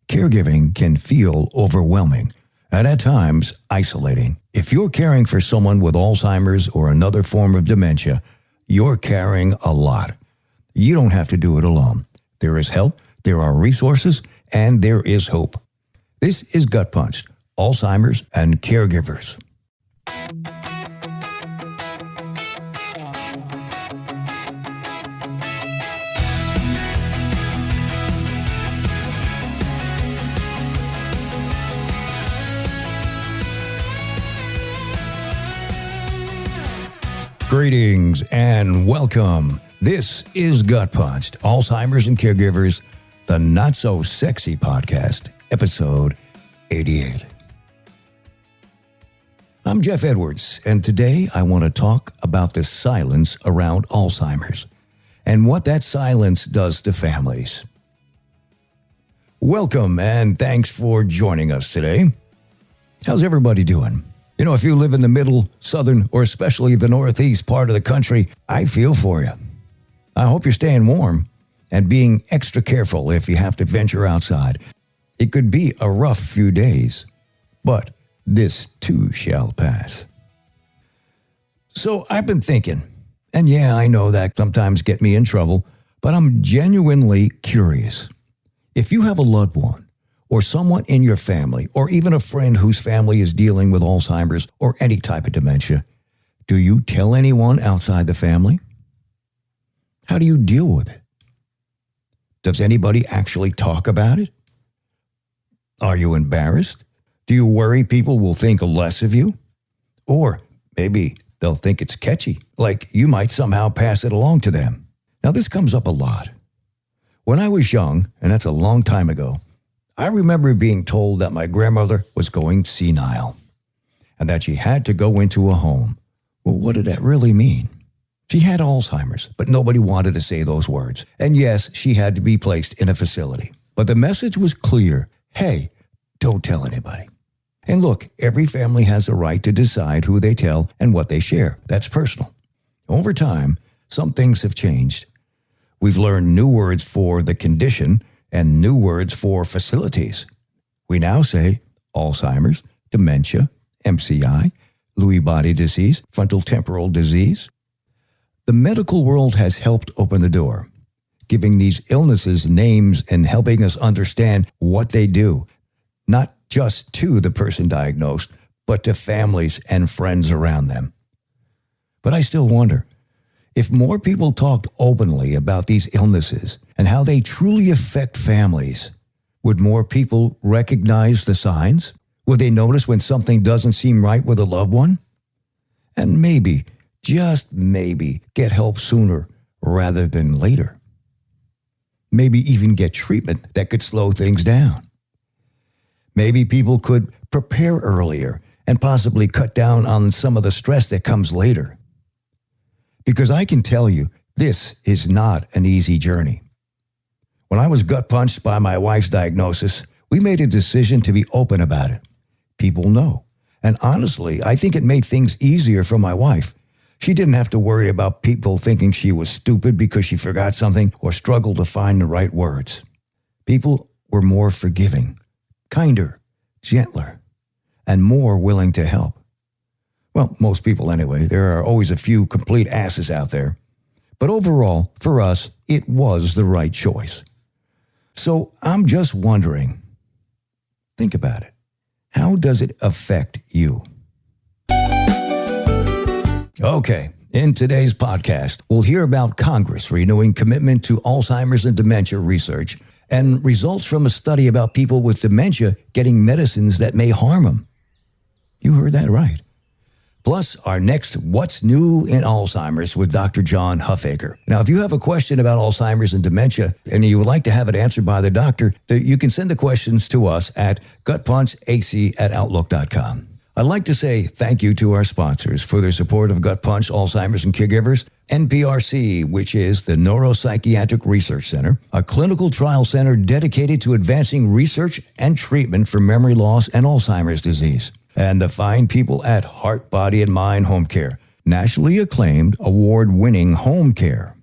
Caregiving can feel overwhelming and at times isolating. If you're caring for someone with Alzheimer's or another form of dementia, you're carrying a lot. You don't have to do it alone. There is help, there are resources, and there is hope. This is GutPunched, Alzheimer's and Caregivers. Greetings and welcome. This is GutPunched, Alzheimer's and Caregivers, the not-so-sexy podcast, episode 88. I'm Jeff Edwards, and today I want to talk about the silence around Alzheimer's and what that silence does to families. Welcome, and thanks for joining us today. How's everybody doing? You know, if you live in the middle, southern, or especially the northeast part of the country, I feel for you. I hope you're staying warm and being extra careful if you have to venture outside. It could be a rough few days, but this too shall pass. So I've been thinking, and yeah, I know that sometimes get me in trouble, but I'm genuinely curious. If you have a loved one, or someone in your family, or even a friend whose family is dealing with Alzheimer's or any type of dementia, do you tell anyone outside the family? How do you deal with it? Does anybody actually talk about it? Are you embarrassed? Do you worry people will think less of you? Or maybe they'll think it's catchy, like you might somehow pass it along to them. Now, this comes up a lot. When I was young, and that's a long time ago, I remember being told that my grandmother was going senile and that she had to go into a home. Well, what did that really mean? She had Alzheimer's, but nobody wanted to say those words. And yes, she had to be placed in a facility. But the message was clear. Hey, don't tell anybody. And look, every family has a right to decide who they tell and what they share. That's personal. Over time, some things have changed. We've learned new words for the condition and new words for facilities. We now say Alzheimer's, dementia, MCI, Lewy Body disease, Frontotemporal disease. The medical world has helped open the door, giving these illnesses names and helping us understand what they do, not just to the person diagnosed, but to families and friends around them. But I still wonder, if more people talked openly about these illnesses and how they truly affect families, would more people recognize the signs? Would they notice when something doesn't seem right with a loved one? And maybe, just maybe, get help sooner rather than later. Maybe even get treatment that could slow things down. Maybe people could prepare earlier and possibly cut down on some of the stress that comes later. Because I can tell you, this is not an easy journey. When I was gut punched by my wife's diagnosis, we made a decision to be open about it. People know. And honestly, I think it made things easier for my wife. She didn't have to worry about people thinking she was stupid because she forgot something or struggled to find the right words. People were more forgiving, kinder, gentler, and more willing to help. Well, most people anyway. There are always a few complete asses out there. But overall, for us, it was the right choice. So I'm just wondering, think about it. How does it affect you? Okay, in today's podcast, we'll hear about Congress renewing commitment to Alzheimer's and dementia research and results from a study about people with dementia getting medicines that may harm them. You heard that right. Plus, our next What's New in Alzheimer's with Dr. John Huffaker. Now, if you have a question about Alzheimer's and dementia and you would like to have it answered by the doctor, you can send the questions to us at gutpunchac@outlook.com. I'd like to say thank you to our sponsors for their support of GutPunched, Alzheimer's and Caregivers, NPRC, which is the Neuropsychiatric Research Center, a clinical trial center dedicated to advancing research and treatment for memory loss and Alzheimer's disease. And the fine people at Heart, Body, and Mind Home Care, nationally acclaimed, award-winning home care.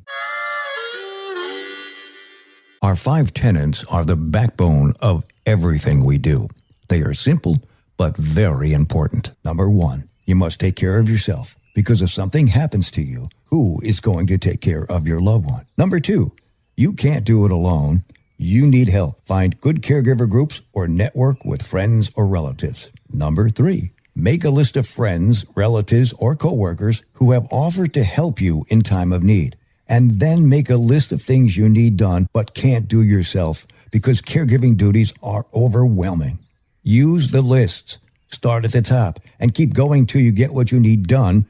Our 5 tenets are the backbone of everything we do. They are simple, but very important. Number 1, you must take care of yourself, because if something happens to you, who is going to take care of your loved one? Number 2, you can't do it alone. You need help. Find good caregiver groups or network with friends or relatives. Number 3, make a list of friends, relatives, or coworkers who have offered to help you in time of need. And then make a list of things you need done but can't do yourself because caregiving duties are overwhelming. Use the lists. Start at the top and keep going till you get what you need done.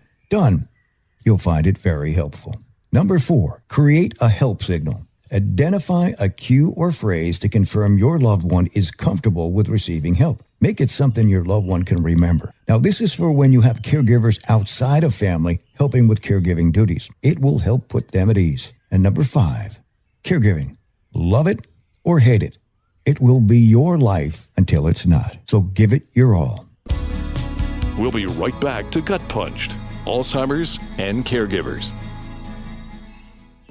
You'll find it very helpful. Number 4, create a help signal. Identify a cue or phrase to confirm your loved one is comfortable with receiving help. Make it something your loved one can remember. Now, this is for when you have caregivers outside of family helping with caregiving duties. It will help put them at ease. And number 5, caregiving. Love it or hate it. It will be your life until it's not. So give it your all. We'll be right back to Gut Punched, Alzheimer's and Caregivers.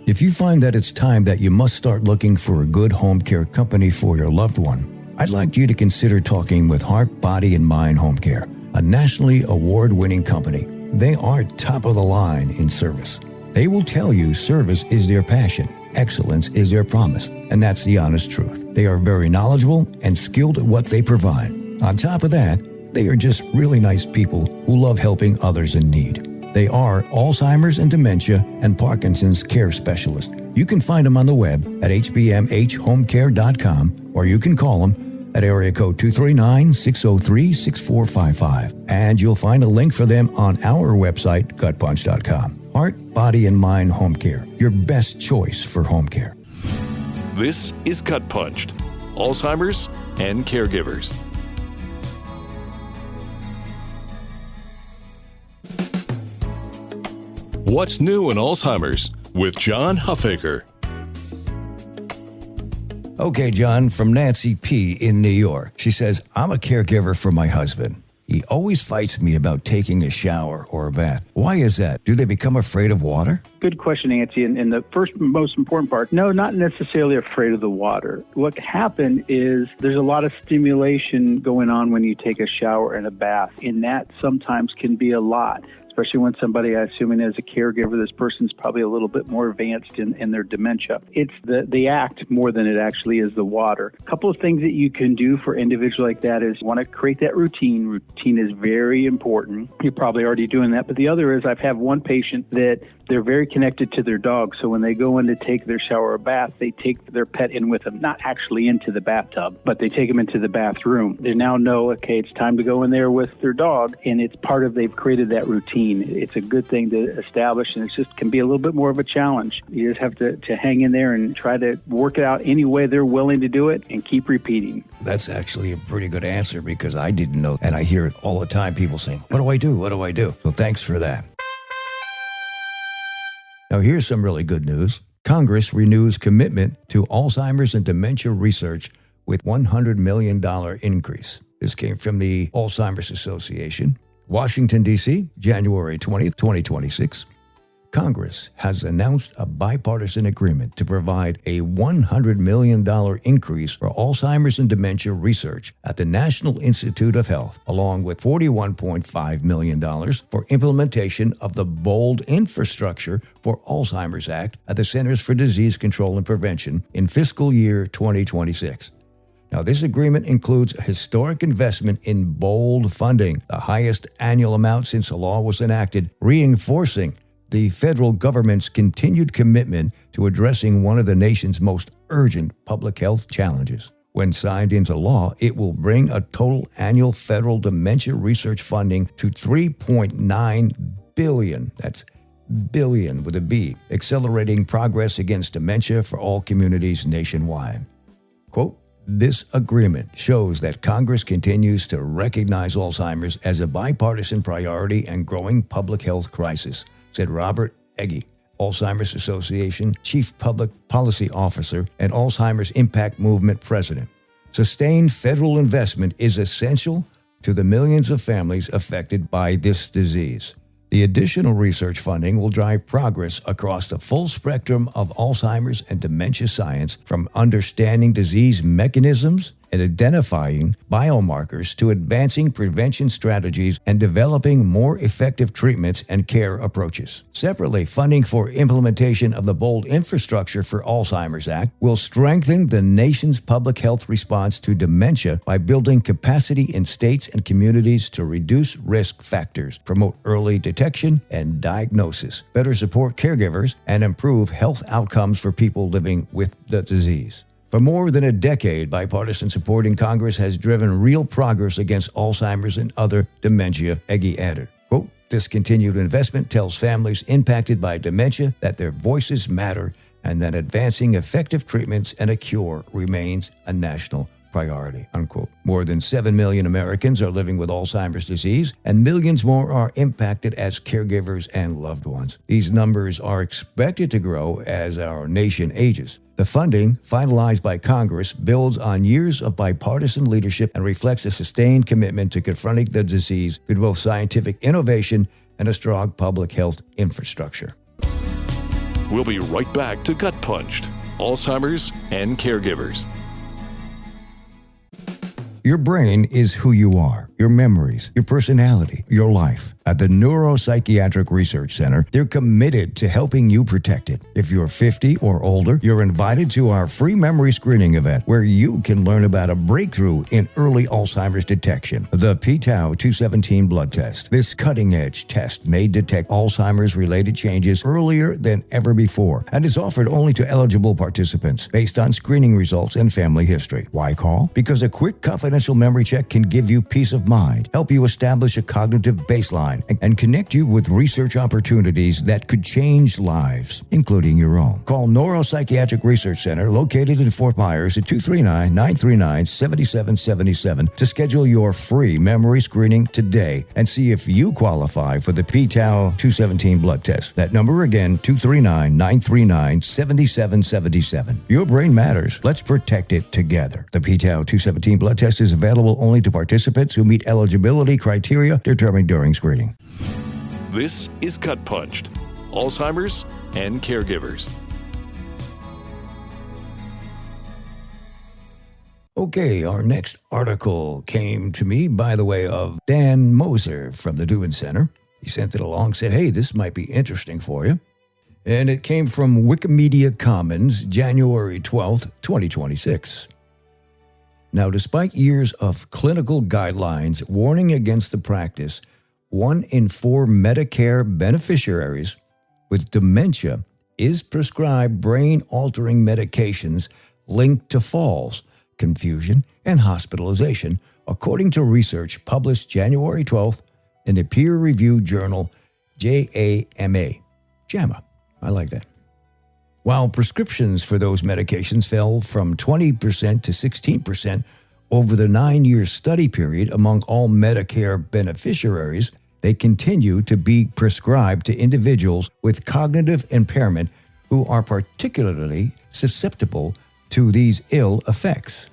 If you find that it's time that you must start looking for a good home care company for your loved one, I'd like you to consider talking with Heart, Body, and Mind Home Care, a nationally award-winning company. They are top of the line in service. They will tell you service is their passion, excellence is their promise, and that's the honest truth. They are very knowledgeable and skilled at what they provide. On top of that, they are just really nice people who love helping others in need. They are Alzheimer's and Dementia and Parkinson's care specialists. You can find them on the web at hbmhomecare.com, or you can call them at area code 239-603-6455. And you'll find a link for them on our website, gutpunched.com. Heart, Body, and Mind Home Care, your best choice for home care. This is Gut Punched, Alzheimer's and Caregivers. What's new in Alzheimer's with John Huffaker. Okay, John, from Nancy P. in New York. She says, I'm a caregiver for my husband. He always fights me about taking a shower or a bath. Why is that? Do they become afraid of water? Good question, Nancy. And the first most important part, no, not necessarily afraid of the water. What can happen is there's a lot of stimulation going on when you take a shower and a bath, and that sometimes can be a lot. Especially when somebody, assuming as a caregiver, this person's probably a little bit more advanced in their dementia. It's the act more than it actually is the water. A couple of things that you can do for individuals like that is want to create that routine. Routine is very important. You're probably already doing that. But the other is I've had one patient that they're very connected to their dog. So when they go in to take their shower or bath, they take their pet in with them, not actually into the bathtub, but they take them into the bathroom. They now know, okay, it's time to go in there with their dog. And it's part of, they've created that routine. It's a good thing to establish, and it just can be a little bit more of a challenge. You just have to hang in there and try to work it out any way they're willing to do it and keep repeating. That's actually a pretty good answer because I didn't know, and I hear it all the time, people saying, what do I do? What do I do? So thanks for that. Now here's some really good news. Congress renews commitment to Alzheimer's and dementia research with $100 million increase. This came from the Alzheimer's Association. Washington, D.C., January 20th, 2026. Congress has announced a bipartisan agreement to provide a $100 million increase for Alzheimer's and dementia research at the National Institute of Health, along with $41.5 million for implementation of the Bold Infrastructure for Alzheimer's Act at the Centers for Disease Control and Prevention in fiscal year 2026. Now, this agreement includes a historic investment in BOLD funding, the highest annual amount since the law was enacted, reinforcing the federal government's continued commitment to addressing one of the nation's most urgent public health challenges. When signed into law, it will bring a total annual federal dementia research funding to $3.9 billion. That's billion with a B, accelerating progress against dementia for all communities nationwide. Quote, this agreement shows that Congress continues to recognize Alzheimer's as a bipartisan priority and growing public health crisis, said Robert Egge, Alzheimer's Association Chief Public Policy Officer and Alzheimer's Impact Movement President. Sustained federal investment is essential to the millions of families affected by this disease. The additional research funding will drive progress across the full spectrum of Alzheimer's and dementia science, from understanding disease mechanisms and identifying biomarkers to advancing prevention strategies and developing more effective treatments and care approaches. Separately, funding for implementation of the Bold Infrastructure for Alzheimer's Act will strengthen the nation's public health response to dementia by building capacity in states and communities to reduce risk factors, promote early detection and diagnosis, better support caregivers, and improve health outcomes for people living with the disease. For more than a decade, bipartisan support in Congress has driven real progress against Alzheimer's and other dementia, Eggy added. Quote, "This continued investment tells families impacted by dementia that their voices matter and that advancing effective treatments and a cure remains a national priority," unquote. More than 7 million Americans are living with Alzheimer's disease, and millions more are impacted as caregivers and loved ones. These numbers are expected to grow as our nation ages. The funding, finalized by Congress, builds on years of bipartisan leadership and reflects a sustained commitment to confronting the disease with both scientific innovation and a strong public health infrastructure. We'll be right back to Gut Punched, Alzheimer's and Caregivers. Your brain is who you are, your memories, your personality, your life. At the Neuropsychiatric Research Center, they're committed to helping you protect it. If you're 50 or older, you're invited to our free memory screening event where you can learn about a breakthrough in early Alzheimer's detection, the p-tau 217 blood test. This cutting-edge test may detect Alzheimer's-related changes earlier than ever before and is offered only to eligible participants based on screening results and family history. Why call? Because a quick, confidential memory check can give you peace of mind, help you establish a cognitive baseline, and connect you with research opportunities that could change lives, including your own. Call Neuropsychiatric Research Center, located in Fort Myers, at 239-939-7777 to schedule your free memory screening today and see if you qualify for the p-tau 217 blood test. That number again, 239-939-7777. Your brain matters. Let's protect it together. The p-tau 217 blood test is available only to participants who meet eligibility criteria determined during screening. This is Gut Punched, Alzheimer's and Caregivers. Okay, our next article came to me by the way of Dan Moser from the Dubin Center. He sent it along, said, hey, this might be interesting for you. And it came from Wikimedia Commons, January 12th, 2026. Now, despite years of clinical guidelines warning against the practice, 1 in 4 Medicare beneficiaries with dementia is prescribed brain-altering medications linked to falls, confusion, and hospitalization, according to research published January 12th in the peer-reviewed journal JAMA. JAMA. I like that. While prescriptions for those medications fell from 20% to 16% over the 9-year study period among all Medicare beneficiaries, they continue to be prescribed to individuals with cognitive impairment who are particularly susceptible to these ill effects.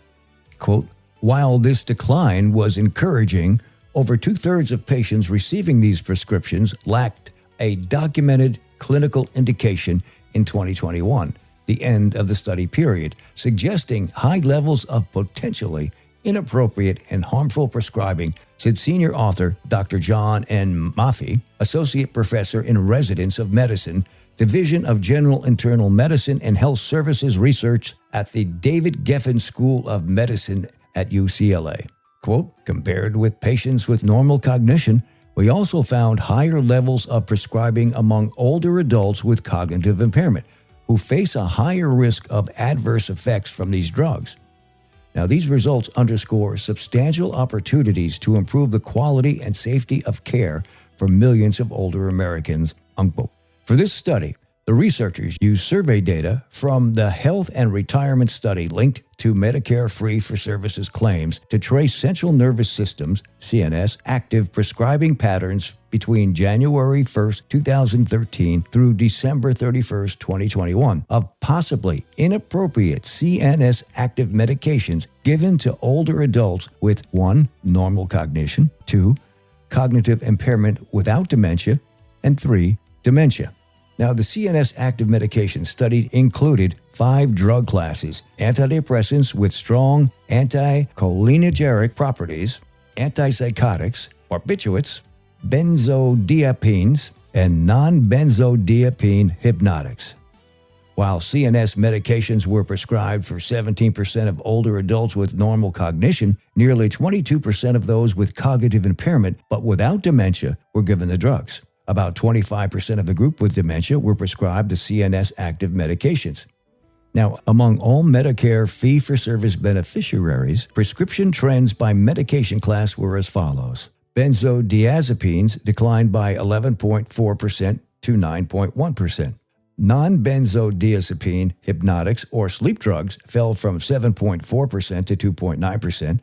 Quote, while this decline was encouraging, over 2/3 of patients receiving these prescriptions lacked a documented clinical indication in 2021, the end of the study period, suggesting high levels of potentially inappropriate and harmful prescribing, said senior author Dr. John N. Maffei, associate professor in residence of medicine, Division of General Internal Medicine and Health Services Research at the David Geffen School of Medicine at UCLA. Quote, compared with patients with normal cognition, we also found higher levels of prescribing among older adults with cognitive impairment, who face a higher risk of adverse effects from these drugs. Now, these results underscore substantial opportunities to improve the quality and safety of care for millions of older Americans, unquote. For this study, the researchers used survey data from the Health and Retirement Study linked to Medicare Free-for-Services claims to trace central nervous systems, CNS, active prescribing patterns between January 1st, 2013 through December 31st, 2021 of possibly inappropriate CNS active medications given to older adults with 1, normal cognition, 2, cognitive impairment without dementia, and 3, dementia. Now, the CNS active medications studied included 5 drug classes: antidepressants with strong anticholinergic properties, antipsychotics, barbiturates, benzodiazepines, and non-benzodiazepine hypnotics. While CNS medications were prescribed for 17% of older adults with normal cognition, nearly 22% of those with cognitive impairment but without dementia were given the drugs. About 25% of the group with dementia were prescribed the CNS active medications. Now, among all Medicare fee-for-service beneficiaries, prescription trends by medication class were as follows. Benzodiazepines declined by 11.4% to 9.1%. Non-benzodiazepine hypnotics or sleep drugs fell from 7.4% to 2.9%.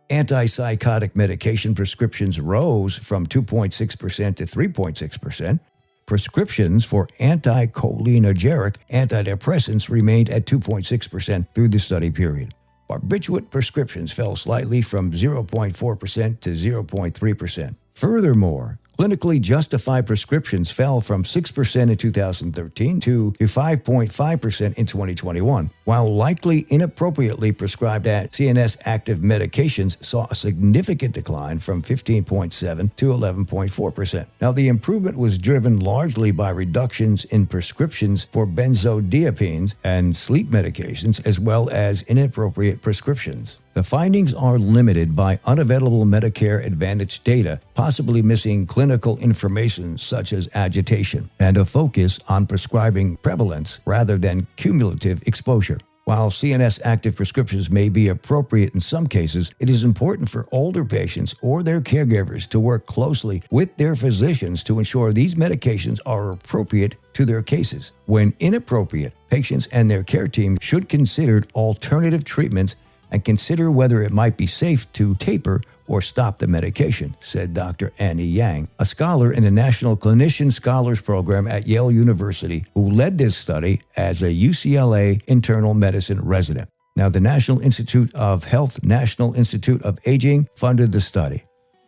Antipsychotic medication prescriptions rose from 2.6% to 3.6%. Prescriptions for anticholinergic antidepressants remained at 2.6% through the study period. Barbiturate prescriptions fell slightly from 0.4% to 0.3%. Furthermore, clinically justified prescriptions fell from 6% in 2013 to 5.5% in 2021, while likely inappropriately prescribed CNS active medications saw a significant decline from 15.7% to 11.4%. Now, the improvement was driven largely by reductions in prescriptions for benzodiazepines and sleep medications, as well as inappropriate prescriptions. The findings are limited by unavailable Medicare Advantage data, possibly missing clinical information such as agitation, and a focus on prescribing prevalence rather than cumulative exposure. While CNS active prescriptions may be appropriate in some cases, it is important for older patients or their caregivers to work closely with their physicians to ensure these medications are appropriate to their cases. When inappropriate, patients and their care team should consider alternative treatments and consider whether it might be safe to taper or stop the medication, said Dr. Annie Yang, a scholar in the National Clinician Scholars Program at Yale University, who led this study as a UCLA internal medicine resident. Now, the National Institute of Health, National Institute of Aging funded the study.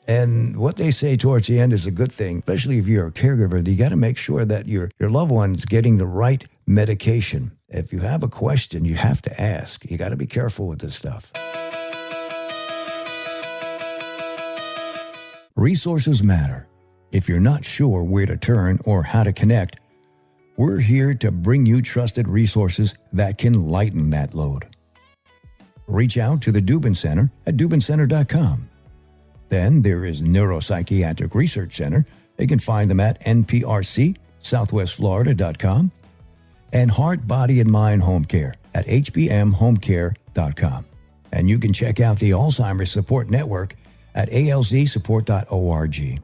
And what they say towards the end is a good thing, especially if you're a caregiver. You got to make sure that your loved one's getting the right medication. If you have a question, you have to ask. You got to be careful with this stuff. Resources matter. If you're not sure where to turn or how to connect, we're here to bring you trusted resources that can lighten that load. Reach out to the Dubin Center at dubincenter.com. Then there is Neuropsychiatric Research Center. You can find them at nprc.southwestflorida.com. and Heart, Body, and Mind Home Care at hbmhomecare.com. And you can check out the Alzheimer's Support Network at alzsupport.org.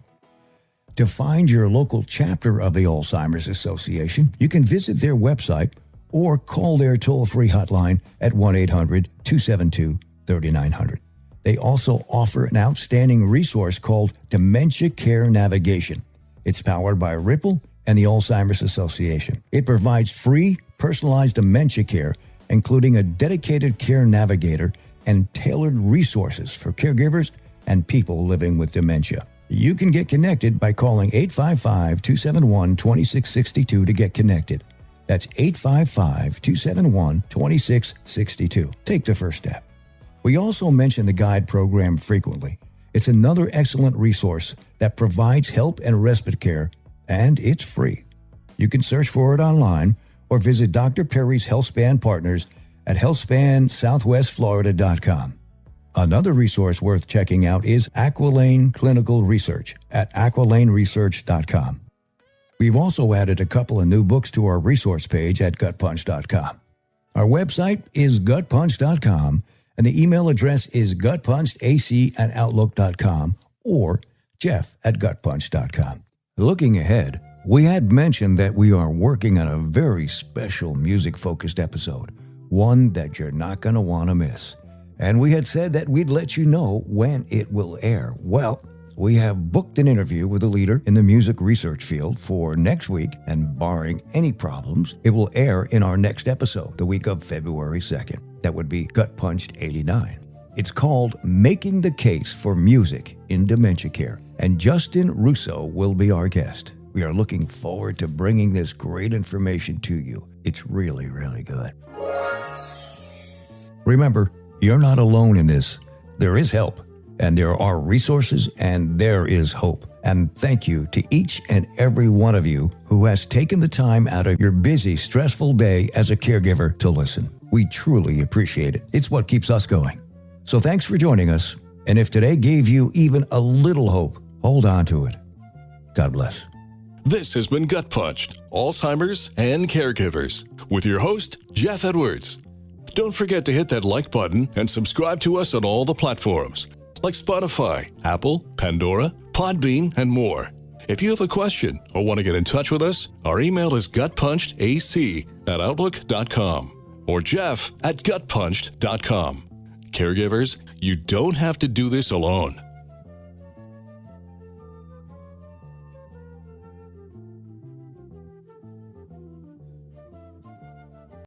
To find your local chapter of the Alzheimer's Association, you can visit their website or call their toll-free hotline at 1-800-272-3900. They also offer an outstanding resource called Dementia Care Navigation. It's powered by Ripple and the Alzheimer's Association. It provides free, personalized dementia care, including a dedicated care navigator and tailored resources for caregivers and people living with dementia. You can get connected by calling 855-271-2662 to get connected. That's 855-271-2662. Take the first step. We also mention the guide program frequently. It's another excellent resource that provides help and respite care, and it's free. You can search for it online or visit Dr. Perry's HealthSpan Partners at healthspansouthwestflorida.com. Another resource worth checking out is Aquilane Clinical Research at aqualaneresearch.com. We've also added a couple of new books to our resource page at GutPunched.com. Our website is GutPunched.com, and the email address is gutpunchedac@outlook.com or jeff@gutpunched.com. Looking ahead, we had mentioned that we are working on a very special music-focused episode, one that you're not going to want to miss. And we had said that we'd let you know when it will air. Well, we have booked an interview with a leader in the music research field for next week, and barring any problems, it will air in our next episode, the week of February 2nd. That would be GutPunched 89. It's called Making the Case for Music in Dementia Care, and Justin Russo will be our guest. We are looking forward to bringing this great information to you. It's really, really good. Remember, you're not alone in this. There is help, and there are resources, and there is hope. And thank you to each and every one of you who has taken the time out of your busy, stressful day as a caregiver to listen. We truly appreciate it. It's what keeps us going. So thanks for joining us. And if today gave you even a little hope, hold on to it. God bless. This has been GutPunched, Alzheimer's and Caregivers, with your host, Jeff Edwards. Don't forget to hit that like button and subscribe to us on all the platforms, like Spotify, Apple, Pandora, Podbean, and more. If you have a question or want to get in touch with us, our email is gutpunchedac@outlook.com or jeff@gutpunched.com. Caregivers, you don't have to do this alone.